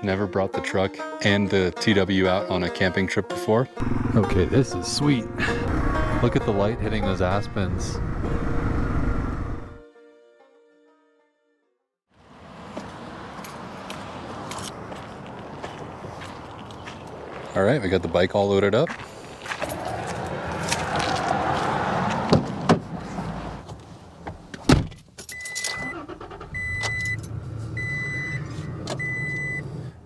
Never brought the truck and the TW out on a camping trip before. Okay, this is sweet. Look at the light hitting those aspens. All right, we got the bike all loaded up.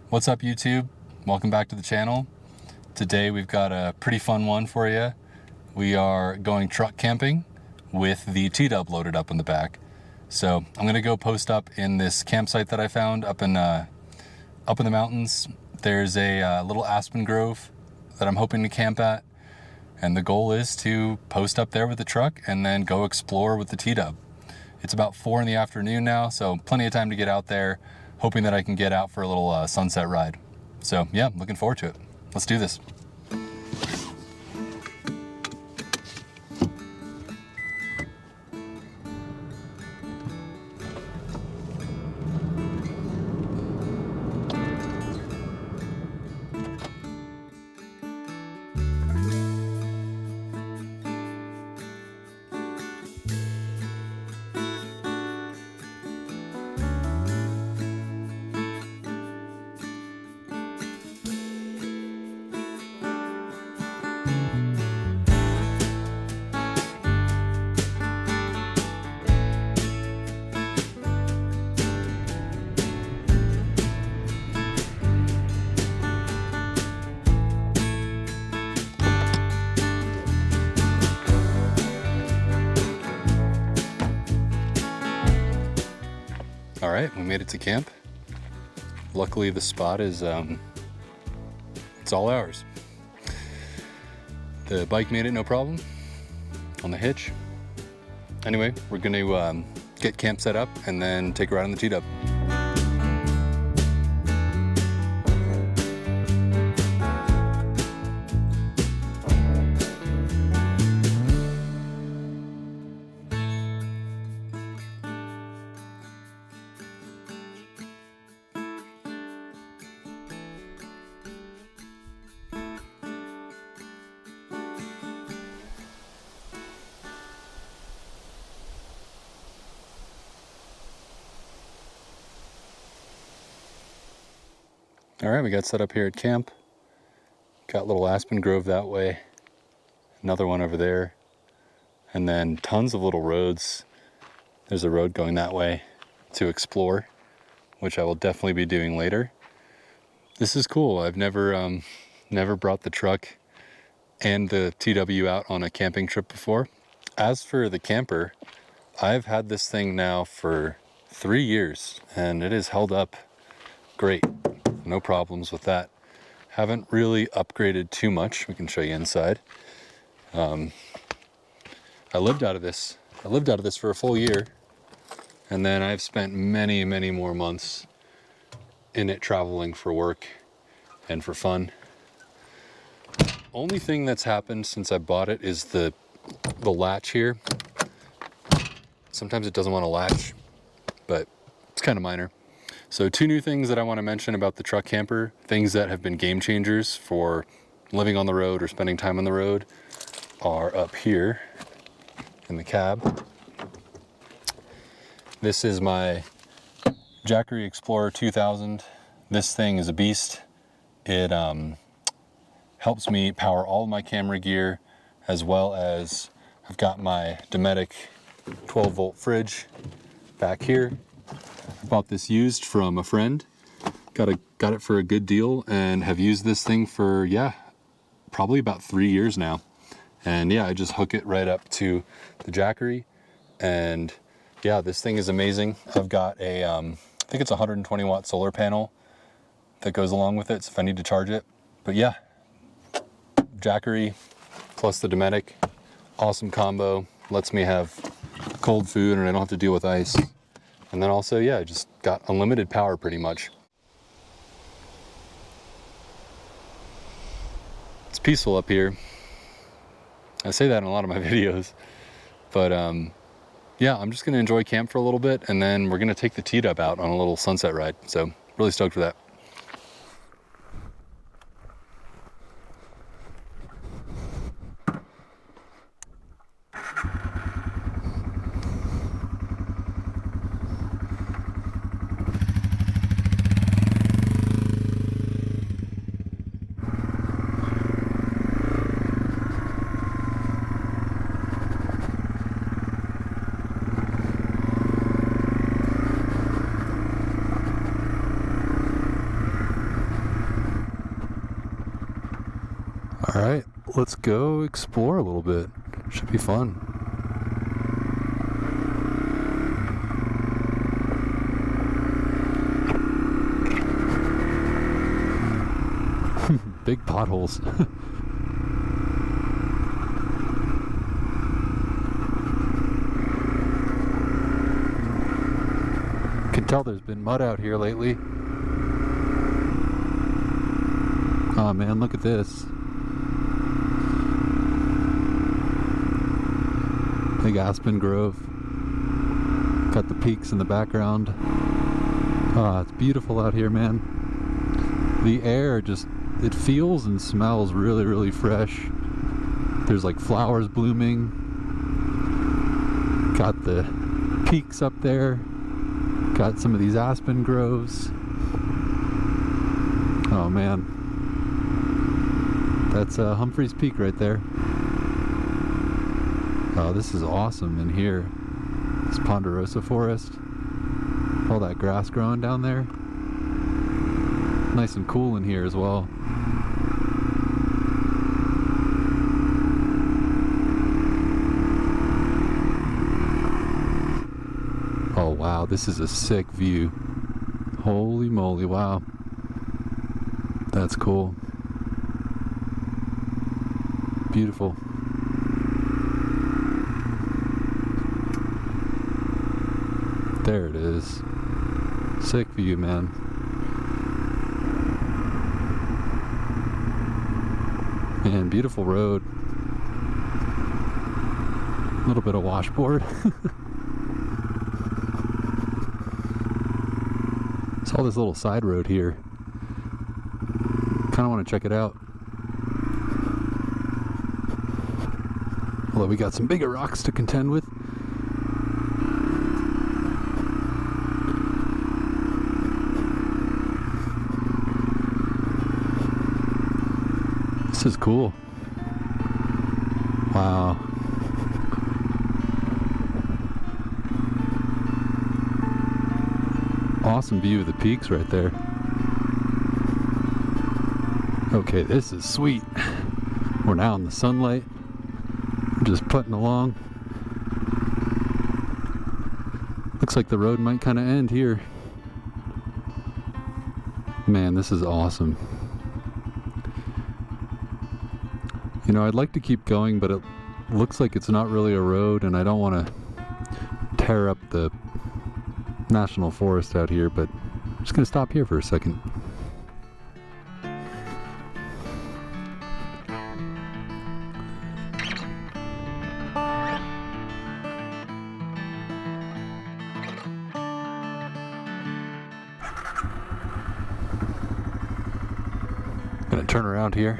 What's up, YouTube? Welcome back to the channel. Today we've got a pretty fun one for you. We are going truck camping with the TW loaded up in the back. So I'm gonna go post up in this campsite that I found up in the mountains. There's a little aspen grove that I'm hoping to camp at, and the goal is to post up there with the truck and then go explore with the TW. It's about 4 in the afternoon now, so plenty of time to get out there, hoping that I can get out for a little sunset ride. So yeah, looking forward to it. Let's do this. All right, we made it to camp. Luckily the spot is, it's all ours. The bike made it no problem on the hitch. Anyway, we're gonna get camp set up and then take a ride on the TW. All right, we got set up here at camp. Got a little aspen grove that way, another one over there, and then tons of little roads. There's a road going that way to explore, which I will definitely be doing later. This is cool. I've never brought the truck and the TW out on a camping trip before. As for the camper, I've had this thing now for 3 years and it has held up great. No problems with that. Haven't really upgraded too much. We can show you inside. I lived out of this for a full year, and then I've spent many more months in it traveling for work and for fun. Only thing that's happened since I bought it is the latch here. Sometimes it doesn't want to latch, but it's kind of minor. So 2 new things that I want to mention about the truck camper, things that have been game changers for living on the road or spending time on the road, are up here in the cab. This is my Jackery Explorer 2000. This thing is a beast. It helps me power all of my camera gear, as well as I've got my Dometic 12-volt fridge back here. I bought this used from a friend, got it for a good deal, and have used this thing for, yeah, probably about 3 years now. And yeah, I just hook it right up to the Jackery, and yeah, this thing is amazing. I've got a, I think it's a 120 watt solar panel that goes along with it, so if I need to charge it. But yeah, Jackery plus the Dometic, awesome combo. Lets me have cold food and I don't have to deal with ice. And then also, yeah, I just got unlimited power pretty much. It's peaceful up here. I say that in a lot of my videos, but yeah, I'm just gonna enjoy camp for a little bit, and then we're gonna take the TW out on a little sunset ride. So really stoked for that. Alright, let's go explore a little bit. Should be fun. Big potholes. Can tell there's been mud out here lately. Oh man, look at this. Big aspen grove. Got the peaks in the background. Ah, it's beautiful out here, man. The air just, it feels and smells really, really fresh. There's like flowers blooming. Got the peaks up there. Got some of these aspen groves. Oh man. That's Humphreys Peak right there. Oh, this is awesome in here. This ponderosa forest. All that grass growing down there. Nice and cool in here as well. Oh wow, this is a sick view. Holy moly, wow. That's cool. Beautiful. There it is. Sick view, man. Man, beautiful road. A little bit of washboard. Saw this little side road here. Kind of want to check it out. Although we got some bigger rocks to contend with. This is cool. Wow. Awesome view of the peaks right there. Okay, this is sweet. We're now in the sunlight. Just putting along. Looks like the road might kind of end here. Man, this is awesome. You know, I'd like to keep going, but it looks like it's not really a road, and I don't want to tear up the national forest out here, but I'm just going to stop here for a second. Gonna turn around here.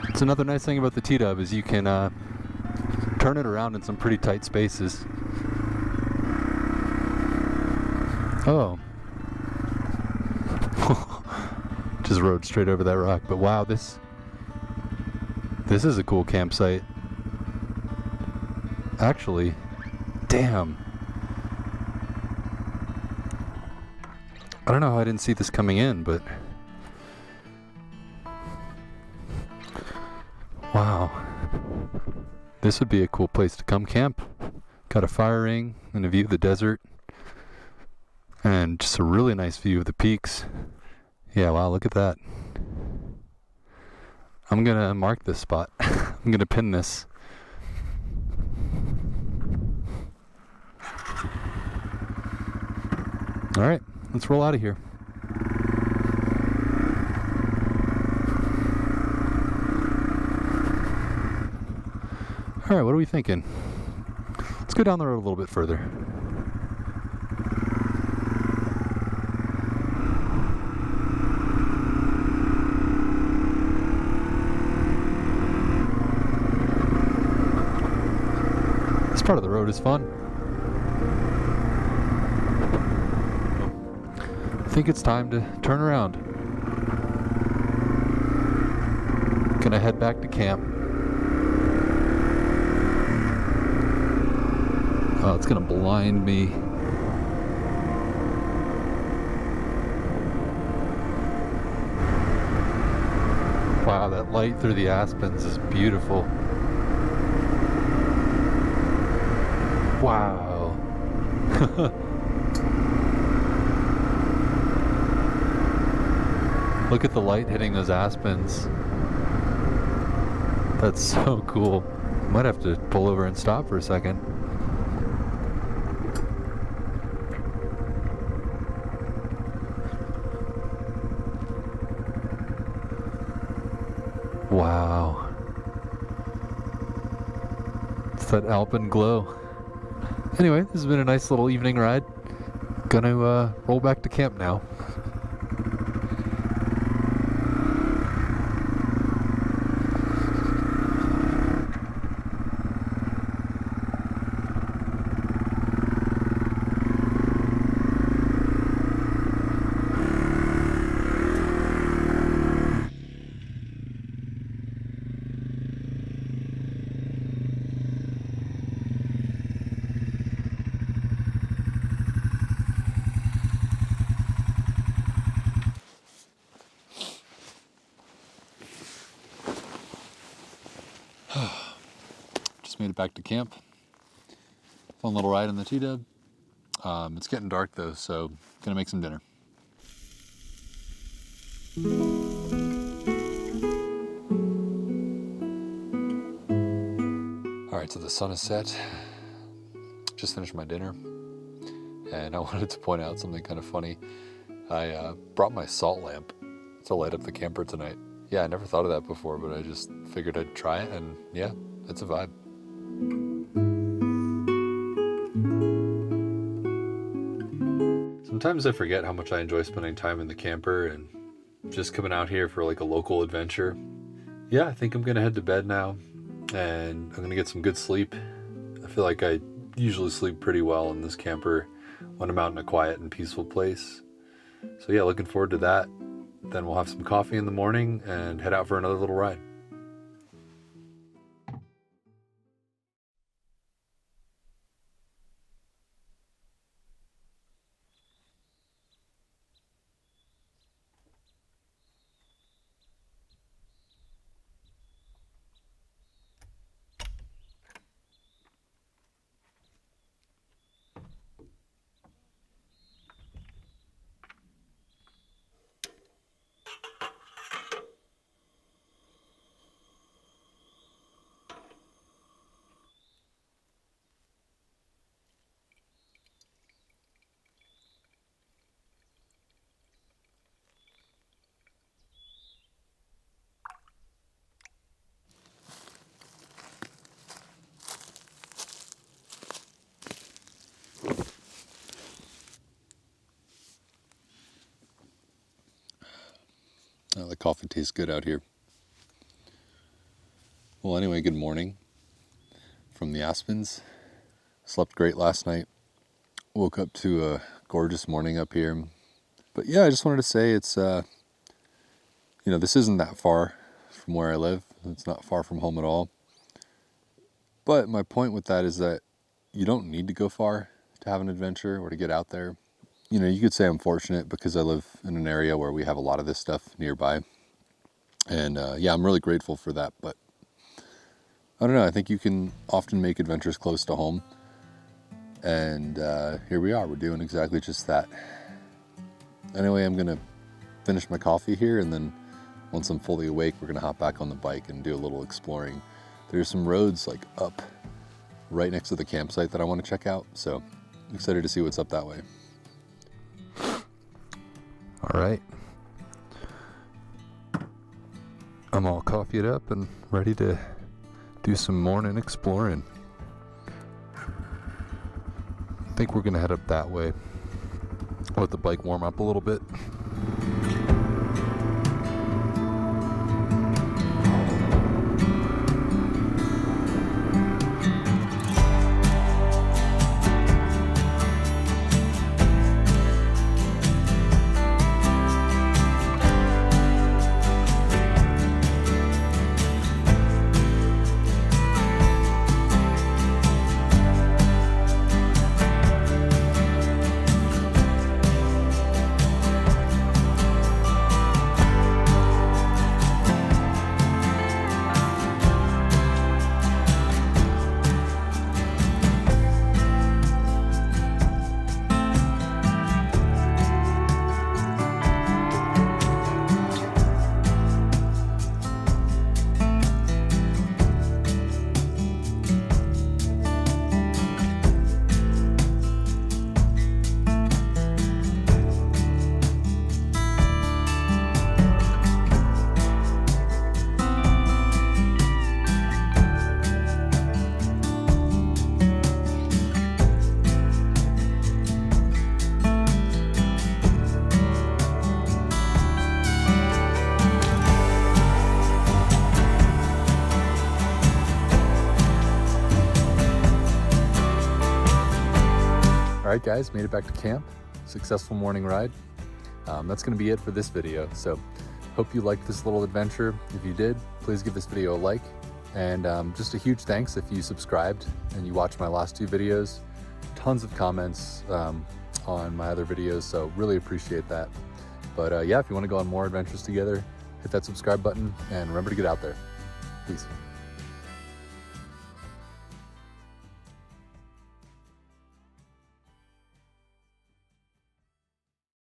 It's another nice thing about the TW is you can turn it around in some pretty tight spaces. Oh. Just rode straight over that rock, but wow, this is a cool campsite. Actually, damn. I don't know how I didn't see this coming in, but wow. This would be a cool place to come camp. Got a fire ring and a view of the desert. And just a really nice view of the peaks. Yeah, wow, look at that. I'm gonna mark this spot. I'm gonna pin this. Alright, let's roll out of here. Alright, what are we thinking? Let's go down the road a little bit further. This part of the road is fun. I think it's time to turn around. Gonna head back to camp. Oh, it's gonna blind me. light through the aspens is beautiful. Wow. Look at the light hitting those aspens. That's so cool. Might have to pull over and stop for a second. Wow. It's that alpine glow. Anyway, this has been a nice little evening ride. Gonna roll back to camp now. Just made it back to camp. Fun little ride in the TW. It's getting dark though, so gonna make some dinner. Alright, so the sun is set. Just finished my dinner. And I wanted to point out something kind of funny. I brought my salt lamp to light up the camper tonight. Yeah, I never thought of that before, but I just figured I'd try it, and yeah, it's a vibe. Sometimes I forget how much I enjoy spending time in the camper and just coming out here for like a local adventure. Yeah, I think I'm gonna head to bed now, and I'm gonna get some good sleep. I feel like I usually sleep pretty well in this camper when I'm out in a quiet and peaceful place. So yeah, looking forward to that. Then we'll have some coffee in the morning and head out for another little ride. Oh, the coffee tastes good out here. Well, anyway, good morning from the Aspens. Slept great last night. Woke up to a gorgeous morning up here. But yeah, I just wanted to say it's, this isn't that far from where I live. It's not far from home at all. But my point with that is that you don't need to go far to have an adventure or to get out there. You could say I'm fortunate because I live in an area where we have a lot of this stuff nearby. And yeah, I'm really grateful for that. But I don't know, I think you can often make adventures close to home. And here we are, we're doing exactly just that. Anyway, I'm gonna finish my coffee here, and then once I'm fully awake, we're gonna hop back on the bike and do a little exploring. There's some roads like up right next to the campsite that I want to check out. So I'm excited to see what's up that way. All right, I'm all coffeeed up and ready to do some morning exploring. I think we're gonna head up that way. Let the bike warm up a little bit. All right, guys, made it back to camp. Successful morning ride. That's going to be it for this video. So hope you liked this little adventure. If you did, please give this video a like. And just a huge thanks if you subscribed and you watched my last 2 videos. Tons of comments on my other videos, so really appreciate that. But yeah, if you want to go on more adventures together, hit that subscribe button and remember to get out there. Peace.